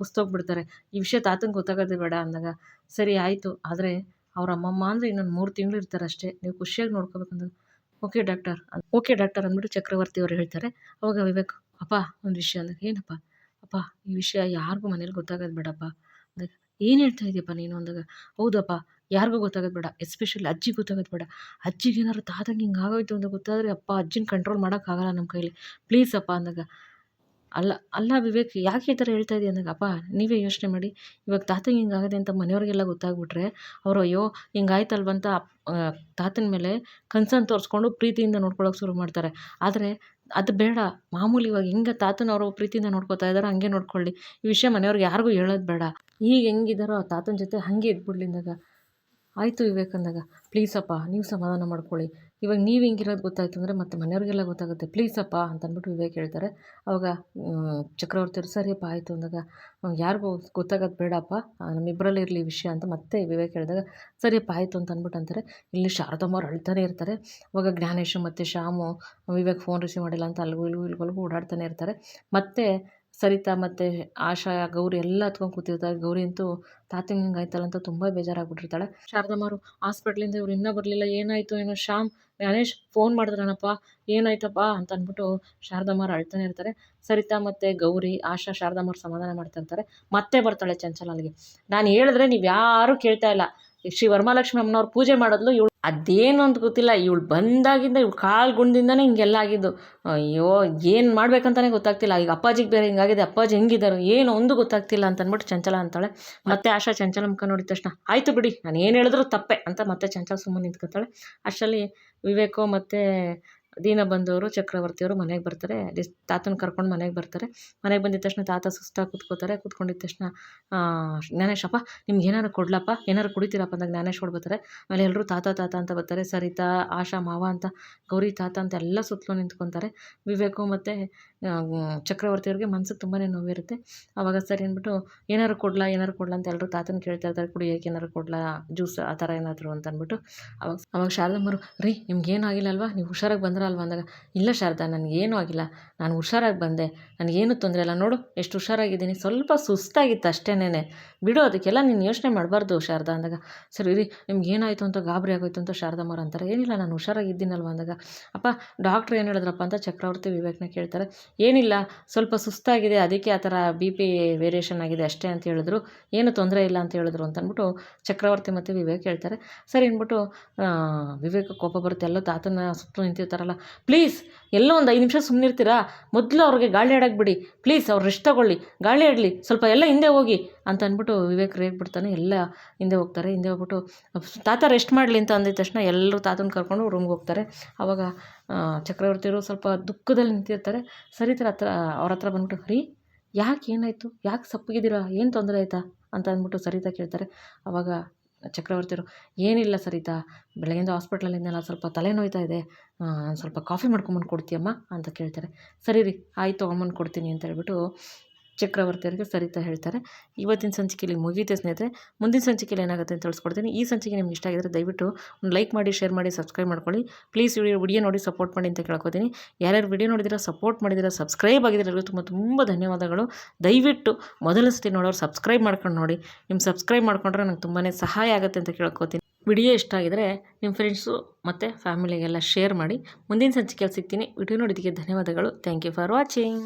ಕುಸ್ತೋಗ್ಬಿಡ್ತಾರೆ, ಈ ವಿಷಯ ತಾತಂಗೆ ಗೊತ್ತಾಗೋದೇ ಬೇಡ ಅಂದಾಗ, ಸರಿ ಆಯಿತು, ಆದರೆ ಅವ್ರ ಅಮ್ಮಮ್ಮ ಅಂದರೆ ಇನ್ನೊಂದು 3 ತಿಂಗಳು ಇರ್ತಾರೆ ಅಷ್ಟೇ, ನೀವು ಖುಷಿಯಾಗಿ ನೋಡ್ಕೋಬೇಕಂದಾಗ, ಓಕೆ ಡಾಕ್ಟರ್ ಅಂದ್ಬಿಟ್ಟು ಚಕ್ರವರ್ತಿ ಅವರು ಹೇಳ್ತಾರೆ. ಅವಾಗ ವಿವೇಕ್, ಅಪ್ಪ ಒಂದು ವಿಷಯ ಅಂದಾಗ, ಏನಪ್ಪ ಅಪ್ಪ ಈ ವಿಷಯ ಯಾರಿಗೂ ಮನೇಲಿ ಗೊತ್ತಾಗೋದು ಬೇಡಪ್ಪ ಅಂದಾಗ, ಏನು ಹೇಳ್ತಾ ಇದೆಯಪ್ಪ ನೀನು ಅಂದಾಗ, ಹೌದಪ್ಪ ಯಾರಿಗೂ ಗೊತ್ತಾಗೋದು ಬೇಡ, ಎಸ್ಪೆಷಲಿ ಅಜ್ಜಿಗೆ ಗೊತ್ತಾಗೋದು ಬೇಡ, ಅಜ್ಜಿಗೆ ಏನಾದ್ರು ತಾತಂಗೆ ಹಿಂಗೆ ಆಗೋಯ್ತು ಅಂತ ಗೊತ್ತಾದರೆ ಅಪ್ಪ ಅಜ್ಜಿನ ಕಂಟ್ರೋಲ್ ಮಾಡೋಕ್ಕಾಗಲ್ಲ ನಮ್ಮ ಕೈಲಿ, ಪ್ಲೀಸ್ ಅಪ್ಪ ಅಂದಾಗ, ಅಲ್ಲ ವಿವೇಕ್ ಯಾಕೆ ಈ ಥರ ಹೇಳ್ತಾ ಇದೆಯಾ ಅಂದಾಗ, ಅಪ್ಪ ನೀವೇ ಯೋಚನೆ ಮಾಡಿ, ಇವಾಗ ತಾತಂಗೆ ಹಿಂಗಾಗದೆ ಅಂತ ಮನೆಯವ್ರಿಗೆಲ್ಲ ಗೊತ್ತಾಗ್ಬಿಟ್ರೆ ಅವರು ಅಯ್ಯೋ ಹಿಂಗಾಯ್ತಲ್ವಂತ ತಾತನ ಮೇಲೆ ಕನ್ಸರ್ನ್ ತೋರಿಸ್ಕೊಂಡು ಪ್ರೀತಿಯಿಂದ ನೋಡ್ಕೊಳ್ಳೋಕೆ ಶುರು ಮಾಡ್ತಾರೆ. ಆದರೆ ಅದು ಬೇಡ, ಮಾಮೂಲಿ ಇವಾಗ ಹೆಂಗೆ ತಾತನವರು ಪ್ರೀತಿಯಿಂದ ನೋಡ್ಕೊತಾ ಇದ್ದಾರೋ ಹಂಗೆ ನೋಡ್ಕೊಳ್ಳಿ, ಈ ವಿಷಯ ಮನೆಯವ್ರಿಗೆ ಯಾರಿಗೂ ಹೇಳೋದು ಬೇಡ, ಈಗ ಹೆಂಗಿದ್ದಾರೋ ಆ ತಾತನ ಜೊತೆ ಹಾಗೆ ಇದ್ಬಿಡ್ಲಿ ಅಂದಾಗ, ಆಯಿತು ವಿವೇಕ್ ಅಂದಾಗ, ಪ್ಲೀಸಪ್ಪ ನೀವು ಸಮಾಧಾನ ಮಾಡ್ಕೊಳ್ಳಿ, ಇವಾಗ ನೀವು ಹಿಂಗಿರೋದು ಗೊತ್ತಾಯ್ತು ಅಂದರೆ ಮತ್ತೆ ಮನೆಯವ್ರಿಗೆಲ್ಲ ಗೊತ್ತಾಗುತ್ತೆ, ಪ್ಲೀಸಪ್ಪ ಅಂತ ಅಂದ್ಬಿಟ್ಟು ವಿವೇಕ್ ಹೇಳ್ತಾರೆ. ಅವಾಗ ಚಕ್ರವರ್ತಿಯವರು ಸರಿಯಪ್ಪ ಆಯಿತು ಅಂದಾಗ, ಯಾರಿಗೂ ಗೊತ್ತಾಗೋದು ಬೇಡಪ್ಪ, ನಮ್ಮಿಬ್ಬರಲ್ಲೇ ಇರಲಿ ವಿಷಯ ಅಂತ ಮತ್ತೆ ವಿವೇಕ್ ಹೇಳಿದಾಗ, ಸರಿಯಪ್ಪ ಆಯಿತು ಅಂತ ಅಂದ್ಬಿಟ್ಟು ಅಂತಾರೆ. ಇಲ್ಲಿ ಶಾರದಮ್ಮವ್ರು ಅಳ್ತಾನೆ ಇರ್ತಾರೆ. ಅವಾಗ ಜ್ಞಾನೇಶ್ ಮತ್ತು ಶ್ಯಾಮು ವಿವೇಕ್ ಫೋನ್ ರಿಸೀವ್ ಮಾಡಿಲ್ಲ ಅಂತ ಅಲ್ಲಿಗೂ ಇಲ್ಲಿಗೂ ಓಡಾಡ್ತಾನೆ ಇರ್ತಾರೆ. ಮತ್ತು ಸರಿತಾ ಮತ್ತು ಆಶಾ ಗೌರಿ ಎಲ್ಲ ಹತ್ಕೊಂಡು ಕೂತಿರ್ತಾರೆ. ಗೌರಿ ಅಂತೂ ತಾತಂಗೆ ಹಿಂಗಾಯ್ತಲ್ಲ ಅಂತ ತುಂಬ ಬೇಜಾರಾಗ್ಬಿಟ್ಟಿರ್ತಾಳೆ. ಶಾರದಮ್ಮರು ಹಾಸ್ಪಿಟ್ಲಿಂದ ಇವ್ರು ಇನ್ನೂ ಬರಲಿಲ್ಲ, ಏನಾಯಿತು ಏನೋ, ಶ್ಯಾಮ್ ಗಣೇಶ್ ಫೋನ್ ಮಾಡಿದ್ರನಪ್ಪ, ಏನಾಯ್ತಪ್ಪ ಅಂತ ಅಂದ್ಬಿಟ್ಟು ಶಾರದಮ್ಮರು ಅಳ್ತಾನೆ ಇರ್ತಾರೆ. ಸರಿತಾ ಮತ್ತು ಗೌರಿ ಆಶಾ ಶಾರದಮ್ಮರು ಸಮಾಧಾನ ಮಾಡ್ತಾ ಇರ್ತಾರೆ. ಮತ್ತೆ ಬರ್ತಾಳೆ ಚಂಚಲ ಅಲ್ಲಿಗೆ. ನಾನು ಹೇಳಿದ್ರೆ ನೀವು ಯಾರೂ ಕೇಳ್ತಾ ಇಲ್ಲ, ಶ್ರೀ ವರಮಹಾಲಕ್ಷ್ಮಿ ಅಮ್ಮನವ್ರು ಪೂಜೆ ಮಾಡಿದ್ಲು, ಇವಳು ಅದೇನು ಅಂತ ಗೊತ್ತಿಲ್ಲ, ಇವಳು ಬಂದಾಗಿಂದ ಇವಳು ಕಾಲು ಗುಣದಿಂದನೇ ಹಿಂಗೆಲ್ಲ ಆಗಿದ್ದು, ಅಯ್ಯೋ ಏನು ಮಾಡ್ಬೇಕಂತಾನೆ ಗೊತ್ತಾಗ್ತಿಲ್ಲ, ಈಗ ಅಪ್ಪಾಜಿಗೆ ಬೇರೆ ಹಿಂಗಾಗಿದೆ, ಅಪ್ಪಾಜಿ ಹೆಂಗಿದ್ದಾರೆ ಏನು ಒಂದು ಗೊತ್ತಾಗ್ತಿಲ್ಲ ಅಂತ ಅಂದ್ಬಿಟ್ಟು ಚಂಚಲ ಅಂತಾಳೆ. ಮತ್ತೆ ಆಶಾ ಚಂಚಲ ಮುಖ ನೋಡಿದ ತಕ್ಷಣ, ಆಯಿತು ಬಿಡಿ ನಾನು ಏನು ಹೇಳಿದ್ರು ತಪ್ಪೆ ಅಂತ ಮತ್ತೆ ಚಂಚಲ ಸುಮ್ಮನೆ ನಿಂತ್ಕೊತಾಳೆ. ಅಷ್ಟರಲ್ಲಿ ವಿವೇಕು ಮತ್ತು ದೀನ ಬಂದವರು ಚಕ್ರವರ್ತಿಯವರು ಮನೆಗೆ ಬರ್ತಾರೆ. ತಾತನ ಕರ್ಕೊಂಡು ಮನೆಗೆ ಬರ್ತಾರೆ. ಮನೆಗೆ ಬಂದಿದ್ದ ತಕ್ಷಣ ತಾತ ಸುಸ್ತಾಗಿ ಕೂತ್ಕೋತಾರೆ. ಕೂತ್ಕೊಂಡಿದ್ದ ತಕ್ಷಣ ಜ್ಞಾನೇಶಪ್ಪ ನಿಮ್ಗೆ ಏನಾರು ಕೊಡ್ಲಪ್ಪ, ಏನಾರು ಕುಡಿತೀರಪ್ಪ ಅಂದಾಗ ಜ್ಞಾನೇಶ್ ಬರ್ತಾರೆ. ಆಮೇಲೆ ಎಲ್ಲರೂ ತಾತ ತಾತ ಅಂತ ಬರ್ತಾರೆ. ಸರಿತಾ ಆಶಾ ಮಾವ ಅಂತ, ಗೌರಿ ತಾತ ಅಂತ ಎಲ್ಲ ಸುತ್ತಲೂ ನಿಂತ್ಕೊತಾರೆ. ವಿವೇಕು ಮತ್ತು ಚಕ್ರವರ್ತಿಯವ್ರಿಗೆ ಮನ್ಸಿಗೆ ತುಂಬಾ ನೋವಿರುತ್ತೆ. ಆವಾಗ ಸರಿ ಅಂದ್ಬಿಟ್ಟು ಏನಾರು ಕೊಡ್ಲಾ ಅಂತ ಎಲ್ಲರೂ ತಾತನ ಕೇಳ್ತಾ ಇರ್ತಾರೆ, ಕುಡಿಯೋಕೆ ಏನಾರು ಕೊಡ್ಲಾ, ಜ್ಯೂಸ್ ಆ ಥರ ಏನಾದರೂ ಅಂತ ಅಂದ್ಬಿಟ್ಟು. ಅವಾಗ ಶಾರದಮ್ಮರು, ರೀ ನಿಮ್ಗೇನು ಅಲ್ವಾ, ನೀವು ಹುಷಾರಾಗಿ ಬಂದ್ರಲ್ವ ಅಂದಾಗ, ಇಲ್ಲ ಶಾರದಾ ನನಗೇನೂ ಆಗಿಲ್ಲ, ನಾನು ಹುಷಾರಾಗಿ ಬಂದೆ, ನನಗೇನು ತೊಂದರೆ ಇಲ್ಲ, ನೋಡು ಎಷ್ಟು ಹುಷಾರಾಗಿದ್ದೀನಿ, ಸ್ವಲ್ಪ ಸುಸ್ತಾಗಿತ್ತು ಅಷ್ಟೇನೆ, ಬಿಡು ಅದಕ್ಕೆಲ್ಲ ನೀನು ಯೋಚನೆ ಮಾಡಬಾರ್ದು ಶಾರದಾ ಅಂದಾಗ, ಸರಿ ರೀ ನಿಮ್ಗೇನಾಯಿತು ಅಂತ ಗಾಬರಿ ಆಗೋಯ್ತು ಅಂತ ಶಾರದಮ್ಮರು ಅಂತಾರೆ. ಏನಿಲ್ಲ ನಾನು ಹುಷಾರಾಗಿದ್ದೀನಲ್ವ ಅಂದಾಗ, ಅಪ್ಪ ಡಾಕ್ಟ್ರ್ ಏನು ಹೇಳಿದ್ರಪ್ಪ ಅಂತ ಚಕ್ರವರ್ತಿ ವಿವೇಕ್ನ ಕೇಳ್ತಾರೆ. ಏನಿಲ್ಲ ಸ್ವಲ್ಪ ಸುಸ್ತಾಗಿದೆ, ಅದಕ್ಕೆ ಆ ಥರ BP ವೇರಿಯೇಷನ್ ಆಗಿದೆ ಅಷ್ಟೇ ಅಂತ ಹೇಳಿದ್ರು, ಏನು ತೊಂದರೆ ಇಲ್ಲ ಅಂತ ಹೇಳಿದ್ರು ಅಂತ ಅಂದ್ಬಿಟ್ಟು ಚಕ್ರವರ್ತಿ ಮತ್ತು ವಿವೇಕ್ ಹೇಳ್ತಾರೆ. ಸರಿ ಅಂದ್ಬಿಟ್ಟು ವಿವೇಕ ಕೋಪ ಬರುತ್ತೆ, ಎಲ್ಲೋ ತಾತನ ಸುತ್ತಲೂ ನಿಂತಿರ್ತಾರಲ್ಲ, ಪ್ಲೀಸ್ ಎಲ್ಲೋ ಒಂದು 5 ನಿಮಿಷ ಸುಮ್ಮನಿರ್ತೀರಾ, ಮೊದಲು ಅವ್ರಿಗೆ ಗಾಳಿ ಆಡೋಕ್ಕೆ ಬಿಡಿ, ಪ್ಲೀಸ್ ಅವ್ರು ರೆಸ್ಟ್ ತಗೊಳ್ಳಿ, ಗಾಳಿ ಆಡಲಿ, ಸ್ವಲ್ಪ ಎಲ್ಲ ಹಿಂದೆ ಹೋಗಿ ಅಂತ ಅಂದ್ಬಿಟ್ಟು ವಿವೇಕ್ ರೇಗ್ಬಿಡ್ತಾನೆ. ಎಲ್ಲ ಹಿಂದೆ ಹೋಗ್ತಾರೆ. ಹಿಂದೆ ಹೋಗ್ಬಿಟ್ಟು ತಾತ ರೆಸ್ಟ್ ಮಾಡಲಿ ಅಂತ ಅಂದಿದ ತಕ್ಷಣ ಎಲ್ಲರೂ ತಾತನ ಕರ್ಕೊಂಡು ರೂಮ್ಗೆ ಹೋಗ್ತಾರೆ. ಆವಾಗ ಚಕ್ರವರ್ತಿಯವರು ಸ್ವಲ್ಪ ದುಃಖದಲ್ಲಿ ನಿಂತಿರ್ತಾರೆ. ಸರಿತರ ಅವ್ರ ಹತ್ರ ಬಂದ್ಬಿಟ್ಟು, ರೀ ಯಾಕೆ ಏನಾಯಿತು, ಯಾಕೆ ಸಪ್ಪಗಿದ್ದೀರಾ, ಏನು ತೊಂದರೆ ಆಯಿತಾ ಅಂತ ಅಂದ್ಬಿಟ್ಟು ಸರಿತಾ ಕೇಳ್ತಾರೆ. ಆವಾಗ ಚಕ್ರವರ್ತಿಯವರು, ಏನಿಲ್ಲ ಸರಿತಾ, ಬೆಳಗ್ಗೆಯಿಂದ ಹಾಸ್ಪಿಟ್ಲಲ್ಲಿಂದೆಲ್ಲ ಸ್ವಲ್ಪ ತಲೆ ನೋಯ್ತಾ ಇದೆ, ಸ್ವಲ್ಪ ಕಾಫಿ ಮಾಡ್ಕೊಂಬಂದು ಕೊಡ್ತೀಯಮ್ಮ ಅಂತ ಕೇಳ್ತಾರೆ. ಸರಿ ರೀ ಆಯ್ತು ತೊಗೊಂಬಂದು ಕೊಡ್ತೀನಿ ಅಂತ ಹೇಳ್ಬಿಟ್ಟು ಚಕ್ರವರ್ತಿಯವರಿಗೆ ಸರಿತಾ ಹೇಳ್ತಾರೆ. ಇವತ್ತಿನ ಸಂಚಿಕೆಯಲ್ಲಿ ಮುಗಿಯುತ್ತೆ ಸ್ನೇಹಿತರೆ. ಮುಂದಿನ ಸಂಚಿಕೆಯಲ್ಲಿ ಏನಾಗುತ್ತೆ ಅಂತ ತಿಳಿಸ್ಕೊಡ್ತೀನಿ. ಈ ಸಂಚಿಕೆ ನಿಮ್ಗೆ ಇಷ್ಟ ಆಗಿದ್ರೆ ದಯವಿಟ್ಟು ಒಂದು ಲೈಕ್ ಮಾಡಿ, ಶೇರ್ ಮಾಡಿ, ಸಬ್ಸ್ಕ್ರೈಬ್ ಮಾಡ್ಕೊಳ್ಳಿ. ಪ್ಲೀಸ್ ವಿಡಿಯೋ ನೋಡಿ ಸಪೋರ್ಟ್ ಮಾಡಿ ಅಂತ ಕೇಳ್ಕೊತೀನಿ. ಯಾರ್ಯಾರು ವಿಡಿಯೋ ನೋಡಿದಿರಾ, ಸಪೋರ್ಟ್ ಮಾಡಿದಿರಾ, ಸಬ್ಸ್ಕ್ರೈಬ್ ಆಗಿದ್ದೀರಾ ಎಲ್ಲರಿಗೂ ತುಂಬ ಧನ್ಯವಾದಗಳು. ದಯವಿಟ್ಟು ಮೊದಲ ಸತಿ ನೋಡೋರು ಸಬ್ಸ್ಕ್ರೈಬ್ ಮಾಡ್ಕೊಂಡು ನೋಡಿ. ನಿಮ್ಮ ಸಬ್ಸ್ಕ್ರೈಬ್ ಮಾಡ್ಕೊಂಡ್ರೆ ನಂಗೆ ತುಂಬಾ ಸಹಾಯ ಆಗುತ್ತೆ ಅಂತ ಕೇಳ್ಕೊತೀನಿ. ವಿಡಿಯೋ ಇಷ್ಟ ಆಗಿದರೆ ನಿಮ್ಮ ಫ್ರೆಂಡ್ಸು ಮತ್ತು ಫ್ಯಾಮಿಲಿಗೆಲ್ಲ ಶೇರ್ ಮಾಡಿ. ಮುಂದಿನ ಸಂಚಿಕೆಯಲ್ಲಿ ಸಿಗ್ತೀನಿ. ವಿಡಿಯೋ ನೋಡಿದ್ದಕ್ಕೆ ಧನ್ಯವಾದಗಳು. Thank you for watching.